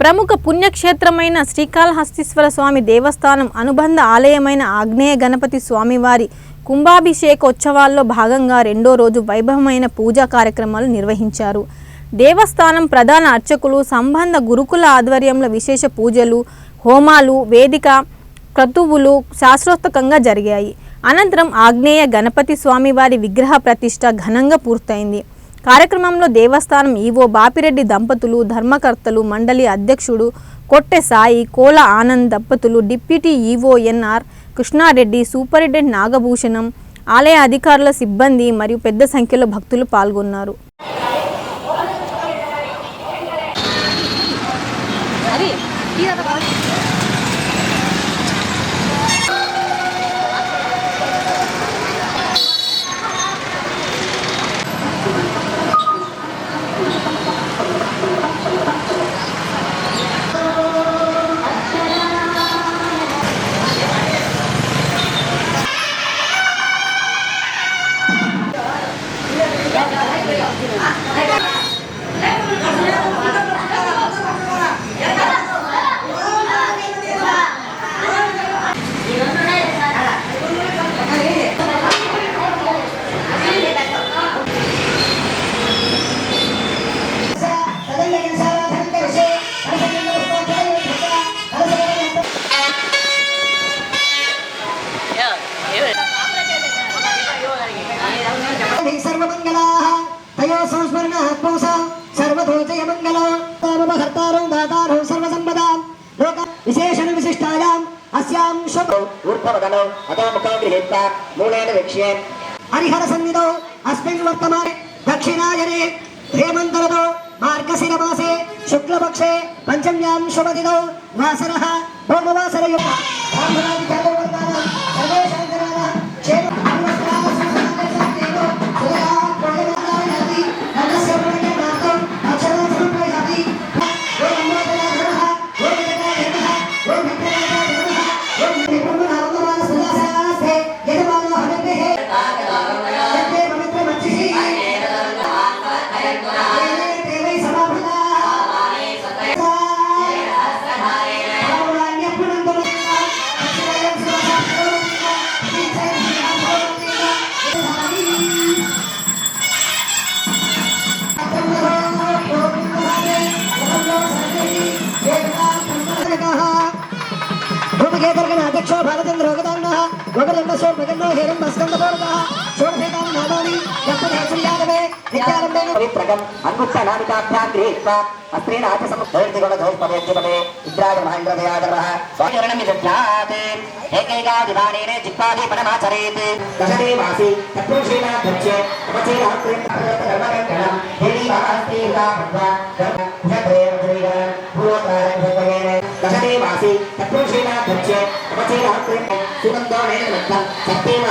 ప్రముఖ పుణ్యక్షేత్రమైన శ్రీకాళహస్తీశ్వర స్వామి దేవస్థానం అనుబంధ ఆలయమైన ఆగ్నేయ గణపతి స్వామివారి కుంభాభిషేకోత్సవాల్లో భాగంగా రెండో రోజు వైభవమైన పూజా కార్యక్రమాలు నిర్వహించారు. దేవస్థానం ప్రధాన అర్చకులు సంబంధ గురుకుల ఆధ్వర్యంలో విశేష పూజలు, హోమాలు, వేదిక క్రతువులు శాస్త్రోక్తంగా జరిగాయి. అనంతరం ఆగ్నేయ గణపతి స్వామివారి విగ్రహ ప్రతిష్ఠ ఘనంగా పూర్తయింది. కార్యక్రమంలో దేవస్థానం ఈవో బాపిరెడ్డి దంపతులు, ధర్మకర్తలు, మండలి అధ్యక్షుడు కొట్టె సాయి, కోల ఆనంద్ దంపతులు, deputy EO NR Krishna Reddy, superintendent Nagabhushanam, ఆలయ అధికారుల, సిబ్బంది మరియు పెద్ద సంఖ్యలో భక్తులు పాల్గొన్నారు. विशेषण विशिष्टायां अस्यां शुभ ऊर्ध्वगनो अधोमुखो गृहीत्वा मूलेन वीक्ष्ये हरिहर सन्निधौ अस्मिन् वर्तमाने दक्षिणायने हेमन्तरतो मार्गशिरमासे शुक्लपक्षे पञ्चम्यां शुभदिनौ वासरः भौमवासरयुक्तः ब्राह्मणादिकर्मवर्णानां सर्वेषां जनानां क्षेमं अध्यक्षो भारतेन्द्र रोगदानः रोगदण्डसो प्रगन्नो हेरं स्कन्दपूर्णः षोडशेतानि नामानि दत्तदेवसुर्यादवे विद्यारम्भेन पवित्रकम् अन्मुक्तनामिकाभ्यां गृहीत्वा अस्त्रेण आचसमुद्धैर्दिगुणधौष्पवेद्यपदे इन्द्राय महेन्द्रदयाधरः स्वामिवर्णमिदध्यात् एकैकादिवानेन जिह्वादीपनमाचरेत् दशदेवासि तत्पुरुषेणाध्यक्षे उपचेरात्रेन्द्रकर्मकर्णं हेलीवास्तीर्गा भद्वा दशदेवासि तत्पुरुषेणाध्यक्षे उपचेरात्रेन्द्र सुगन्धो नेन सत्येन